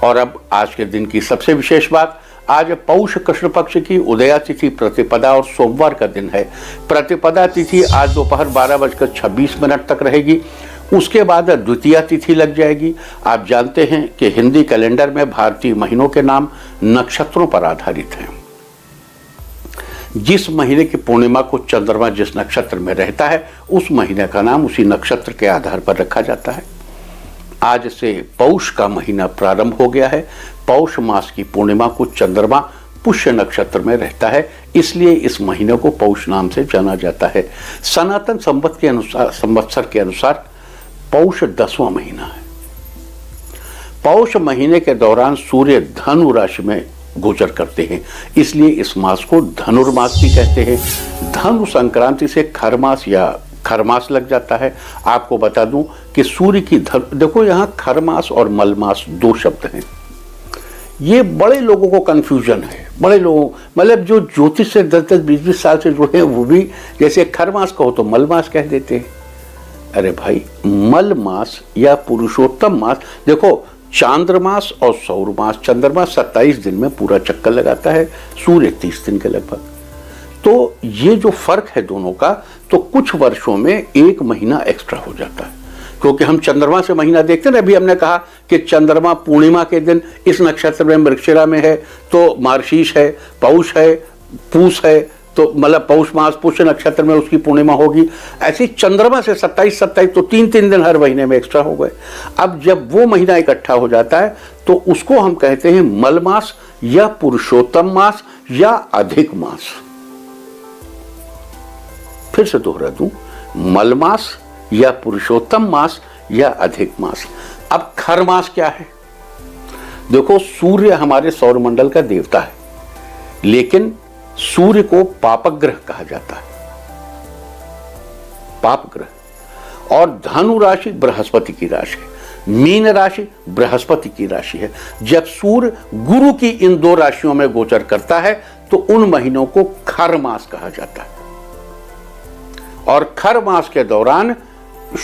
और अब आज के दिन की सबसे विशेष बात, आज पौष कृष्ण पक्ष की उदया तिथि प्रतिपदा और सोमवार का दिन है। प्रतिपदा तिथि आज दोपहर 12:26 तक रहेगी। उसके बाद द्वितीया तिथि लग जाएगी। आप जानते हैं कि हिंदी कैलेंडर में भारतीय महीनों के नाम नक्षत्रों पर आधारित हैं। जिस महीने की पूर्णिमा को चंद्रमा जिस नक्षत्र में रहता है, उस महीने का नाम उसी नक्षत्र के आधार पर रखा जाता है। आज से पौष का महीना प्रारंभ हो गया है। पौष मास की पूर्णिमा को चंद्रमा पुष्य नक्षत्र में रहता है, इसलिए इस महीने को पौष नाम से जाना जाता है। सनातन संवत्सर के अनुसार पौष 10वां महीना है। पौष महीने के दौरान सूर्य धनु राशि में गोचर करते हैं, इसलिए इस मास को धनुर्मास भी कहते हैं। धनु संक्रांति से खरमास या खरमास लग जाता है। आपको बता दूं कि सूर्य की देखो, यहाँ खरमास और मलमास दो शब्द हैं। ये बड़े लोगों को कंफ्यूजन है। बड़े लोगों मतलब जो ज्योतिष से 10-10, 20-20 साल से जुड़े हैं, वो भी जैसे खरमास कहो तो मलमास कह देते हैं। अरे भाई, मलमास या पुरुषोत्तम मास, देखो चांद्रमास और सौरमास, चंद्रमा 27 दिन में पूरा चक्कर लगाता है, सूर्य 30 दिन के लगभग। तो ये जो फर्क है दोनों का, तो कुछ वर्षों में 1 महीना एक्स्ट्रा हो जाता है, क्योंकि हम चंद्रमा से महीना देखते हैं। अभी हमने कहा कि चंद्रमा पूर्णिमा के दिन इस नक्षत्र में मृगशिरा में है, तो मार्गशीर्ष है, पौष है, पूष है, तो मतलब पौष मास पुष्य नक्षत्र में उसकी पूर्णिमा होगी। ऐसी चंद्रमा से 27 तो 3-3 दिन हर महीने में एक्स्ट्रा हो गए। अब जब वो महीना इकट्ठा हो जाता है तो उसको हम कहते हैं मलमास या पुरुषोत्तम मास या अधिक मास। फिर से दोहरा दूं, मलमास या पुरुषोत्तम मास या अधिक मास। अब खरमास क्या है? देखो, सूर्य हमारे सौरमंडल का देवता है, लेकिन सूर्य को पापक ग्रह कहा जाता है, पाप ग्रह। और धनु राशि बृहस्पति की राशि है, मीन राशि बृहस्पति की राशि है। जब सूर्य गुरु की इन 2 राशियों में गोचर करता है तो उन महीनों को खर मास कहा जाता है। और खर मास के दौरान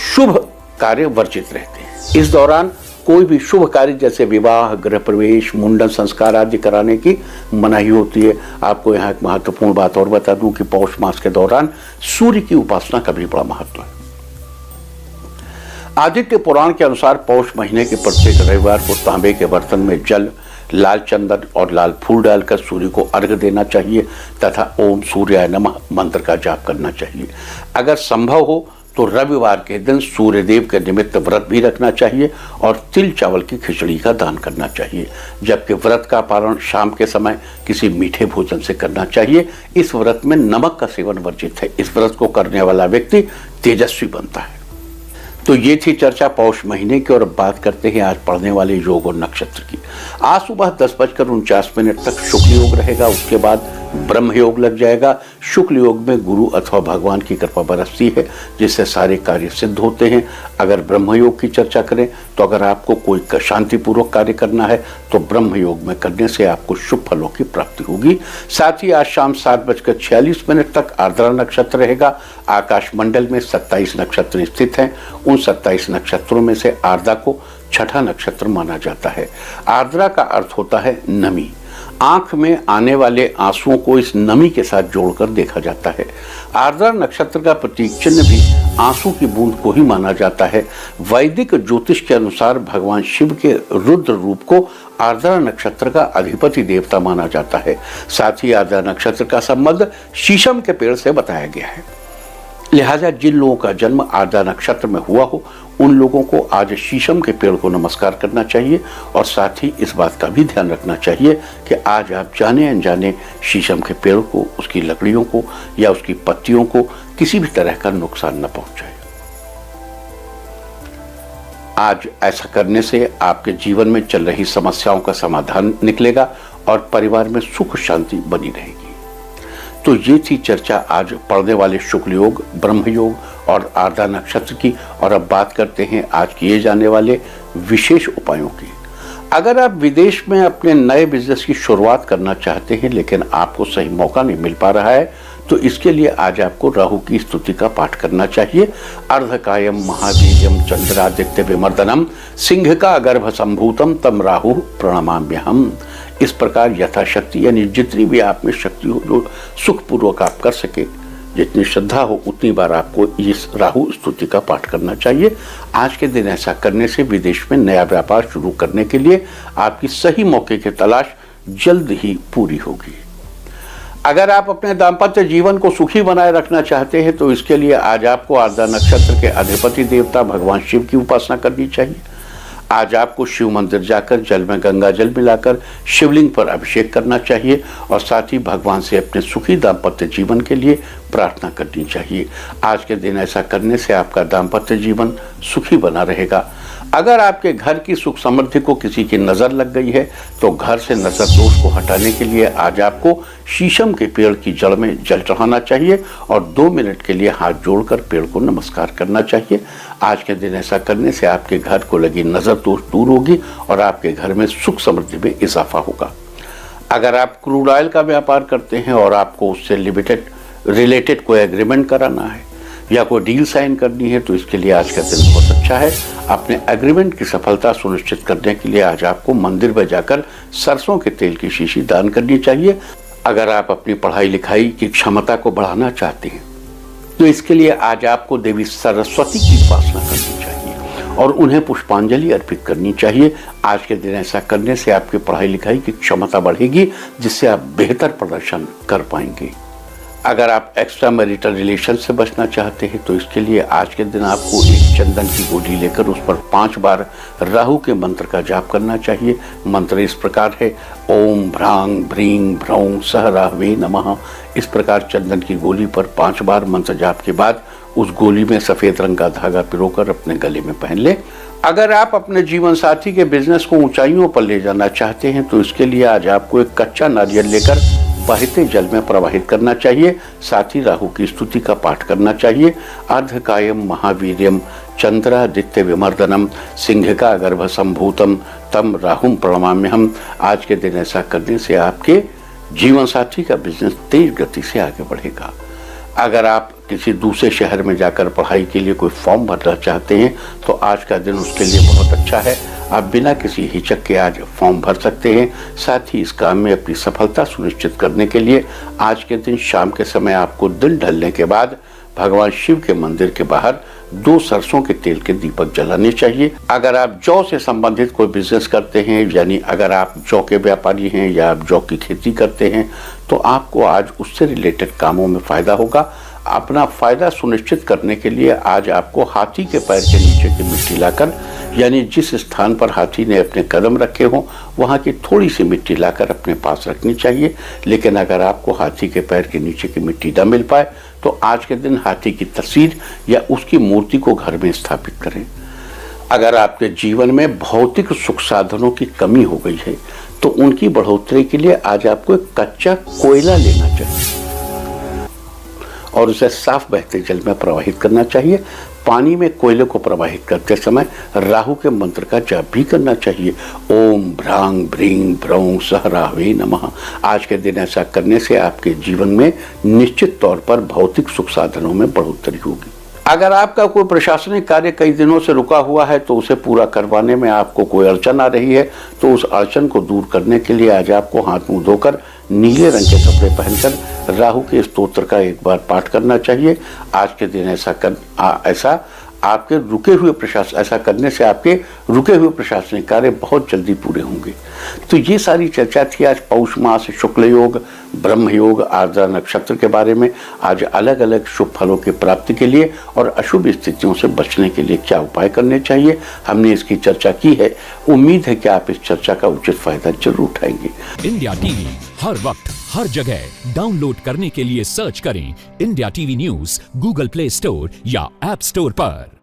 शुभ कार्य वर्जित रहते हैं। इस दौरान कोई भी शुभ कार्य जैसे विवाह, गृह प्रवेश, मुंडन संस्कार आदि कराने की मनाही होती है। आपको यहाँ एक महत्वपूर्ण बात और बता दूं कि पौष मास के दौरान सूर्य की उपासना का भी बड़ा महत्व है। आदित्य पुराण के अनुसार पौष महीने के प्रत्येक रविवार को तांबे के बर्तन में जल, लाल चंदन और लाल फूल डालकर सूर्य को अर्घ्य देना चाहिए तथा ओम सूर्याय नमः मंत्र का जाप करना चाहिए। अगर संभव हो तो रविवार के दिन सूर्यदेव के निमित्त व्रत भी रखना चाहिए और तिल चावल की खिचड़ी का दान करना चाहिए। जबकि व्रत का पालन शाम के समय किसी मीठे भोजन से करना चाहिए। इस व्रत में नमक का सेवन वर्जित है। इस व्रत को करने वाला व्यक्ति तेजस्वी बनता है। तो ये थी चर्चा पौष महीने की। और अब बात करते हैं आज पढ़ने वाले योग और नक्षत्र की। आज सुबह 10:49 तक शुक्ल योग रहेगा, उसके बाद ब्रह्म योग लग जाएगा। शुक्ल योग में गुरु अथवा भगवान की कृपा बरसती है, जिससे सारे कार्य सिद्ध होते हैं। अगर ब्रह्म योग की चर्चा करें तो अगर आपको कोई शांतिपूर्वक कार्य करना है तो ब्रह्म योग में करने से आपको शुभ फलों की प्राप्ति होगी। साथ ही आज शाम 7:46 तक आर्द्रा नक्षत्र रहेगा। आकाश मंडल में 27 नक्षत्र स्थित हैं। उन 27 नक्षत्रों में से आर्द्रा को छठा नक्षत्र माना जाता है। आर्द्रा का अर्थ होता है नमी। आंख में आने वाले आंसुओं को इस नमी के साथ जोड़कर देखा जाता है। आर्द्रा नक्षत्र का प्रतीक चिन्ह भी आंसू की बूंद को ही माना जाता है। वैदिक ज्योतिष के अनुसार भगवान शिव के रुद्र रूप को आर्द्रा नक्षत्र का अधिपति देवता माना जाता है। साथ ही आर्द्रा नक्षत्र का संबंध शीशम के पेड़ से बताया गया है। लिहाजा जिन लोगों का जन्म आर्द्रा नक्षत्र में हुआ हो उन लोगों को आज शीशम के पेड़ को नमस्कार करना चाहिए। और साथ ही इस बात का भी ध्यान रखना चाहिए कि आज आप जाने अनजाने शीशम के पेड़ को, उसकी लकड़ियों को या उसकी पत्तियों को किसी भी तरह का नुकसान न पहुंचाए। आज ऐसा करने से आपके जीवन में चल रही समस्याओं का समाधान निकलेगा और परिवार में सुख शांति बनी रहेगी। तो ये थी चर्चा आज पढ़ने वाले शुक्ल योग, ब्रह्म योग और आर्द्रा नक्षत्र की। और अब बात करते हैं आज किए जाने वाले विशेष उपायों की। अगर आप विदेश में अपने नए बिजनेस की शुरुआत करना चाहते हैं लेकिन आपको सही मौका नहीं मिल पा रहा है तो इसके लिए आज आपको राहु की स्तुति का पाठ करना चाहिए। अर्धकायम महावीर्यम चंद्रादित्य विमर्दनम सिंह का गर्भ संभूतम तम राहु प्रणमाम्यहम। इस प्रकार यथाशक्ति यानी जितनी भी आप में शक्ति हो जो सुखपूर्वक आप कर सके, जितनी श्रद्धा हो उतनी बार आपको इस राहु स्तुति का पाठ करना चाहिए। आज के दिन ऐसा करने से विदेश में नया व्यापार शुरू करने के लिए आपकी सही मौके की तलाश जल्द ही पूरी होगी। अगर आप अपने दाम्पत्य जीवन को सुखी बनाए रखना चाहते हैं तो इसके लिए आज आपको आर्द्रा नक्षत्र के अधिपति देवता भगवान शिव की उपासना करनी चाहिए। आज आपको शिव मंदिर जाकर जल में गंगा जल मिलाकर शिवलिंग पर अभिषेक करना चाहिए और साथ ही भगवान से अपने सुखी दाम्पत्य जीवन के लिए प्रार्थना करनी चाहिए। आज के दिन ऐसा करने से आपका दाम्पत्य जीवन सुखी बना रहेगा। अगर आपके घर की सुख समृद्धि को किसी की नज़र लग गई है तो घर से नजर दोष को हटाने के लिए आज आपको शीशम के पेड़ की जड़ में जल चढ़ाना चाहिए और 2 मिनट के लिए हाथ जोड़कर पेड़ को नमस्कार करना चाहिए। आज के दिन ऐसा करने से आपके घर को लगी नजर दोष दूर होगी और आपके घर में सुख समृद्धि में इजाफा होगा। अगर आप क्रूड ऑयल का व्यापार करते हैं और आपको उससे रिलेटेड कोई एग्रीमेंट कराना है या कोई डील साइन करनी है तो इसके लिए आज का दिन बहुत अच्छा है। अपने एग्रीमेंट की सफलता सुनिश्चित करने के लिए आज आपको मंदिर में जाकर सरसों के तेल की शीशी दान करनी चाहिए। अगर आप अपनी पढ़ाई लिखाई की क्षमता को बढ़ाना चाहते हैं तो इसके लिए आज आपको देवी सरस्वती की उपासना करनी चाहिए और उन्हें पुष्पांजलि अर्पित करनी चाहिए। आज के दिन ऐसा करने से आपकी पढ़ाई लिखाई की क्षमता बढ़ेगी जिससे आप बेहतर प्रदर्शन कर पाएंगे। अगर आप एक्स्ट्रा मैरिटल रिलेशन से बचना चाहते हैं तो इसके लिए आज के दिन आपको एक चंदन की गोली लेकर उस पर 5 बार राहु के मंत्र का जाप करना चाहिए। मंत्र इस प्रकार है, ओम भ्रांग भ्रीं भ्रौं सह राहवे नमः। इस प्रकार चंदन की गोली पर 5 बार मंत्र जाप के बाद उस गोली में सफेद रंग का धागा पिरोकर अपने गले में पहन ले। अगर आप अपने जीवन साथी के बिजनेस को ऊंचाइयों पर ले जाना चाहते हैं तो इसके लिए आज आपको एक कच्चा नारियल लेकर बहते जल में प्रवाहित करना चाहिए। साथ ही राहु की स्तुति का पाठ करना चाहिए। अर्धकायम महावीर्यम चंद्रादित्य विमर्दनम सिंह का गर्भ संभूतम तम राहुम प्रणमाम्यहम। आज के दिन ऐसा करने से आपके जीवन साथी का बिजनेस तेज गति से आगे बढ़ेगा। अगर आप किसी दूसरे शहर में जाकर पढ़ाई के लिए कोई फॉर्म भरना चाहते हैं तो आज का दिन उसके लिए बहुत अच्छा है। आप बिना किसी हिचक के आज फॉर्म भर सकते हैं। साथ ही इस काम में अपनी सफलता सुनिश्चित करने के लिए आज के दिन शाम के समय आपको दिन ढलने के बाद भगवान शिव के मंदिर के बाहर 2 सरसों के तेल के दीपक जलाने चाहिए। अगर आप जौ से संबंधित कोई बिजनेस करते हैं, यानी अगर आप जौ के व्यापारी हैं या आप जौ की खेती करते हैं तो आपको आज उससे रिलेटेड कामों में फायदा होगा। अपना फायदा सुनिश्चित करने के लिए आज आपको हाथी के पैर के नीचे की मिट्टी लाकर, यानी जिस स्थान पर हाथी ने अपने कदम रखे हों वहाँ की थोड़ी सी मिट्टी लाकर अपने पास रखनी चाहिए। लेकिन अगर आपको हाथी के पैर के नीचे की मिट्टी न मिल पाए तो आज के दिन हाथी की तस्वीर या उसकी मूर्ति को घर में स्थापित करें। अगर आपके जीवन में भौतिक सुख साधनों की कमी हो गई है तो उनकी बढ़ोतरी के लिए आज आपको एक कच्चा कोयला लेना चाहिए और उसे साफ बहते जल में प्रवाहित करना चाहिए। पानी में कोयले को प्रवाहित करते समय राहु के मंत्र का जाप भी करना चाहिए। ओम भ्रांग भ्रीं भ्रौं सह राहवे नमः। आज के दिन ऐसा करने से आपके जीवन में निश्चित तौर पर भौतिक सुख साधनों में बढ़ोतरी होगी। अगर आपका कोई प्रशासनिक कार्य कई दिनों से रुका हुआ है तो उसे पूरा करवाने में आपको कोई अड़चन आ रही है तो उस अड़चन को दूर करने के लिए आज आपको हाथ मुंह धोकर नीले रंग के कपड़े पहनकर राहु के स्तोत्र का एक बार पाठ करना चाहिए। आज के दिन ऐसा करने से आपके रुके हुए प्रशासनिक कार्य बहुत जल्दी पूरे होंगे। तो ये सारी चर्चा थी आज पौष मास शुक्ल योग ब्रह्म योग आर्द्रा नक्षत्र के बारे में। आज अलग अलग शुभ फलों की प्राप्ति के लिए और अशुभ स्थितियों से बचने के लिए क्या उपाय करने चाहिए हमने इसकी चर्चा की है। उम्मीद है कि आप इस चर्चा का उचित फायदा जरूर उठाएंगे। इंडिया टीवी हर वक्त हर जगह डाउनलोड करने के लिए सर्च करें India TV news Google play store या ऐप स्टोर पर।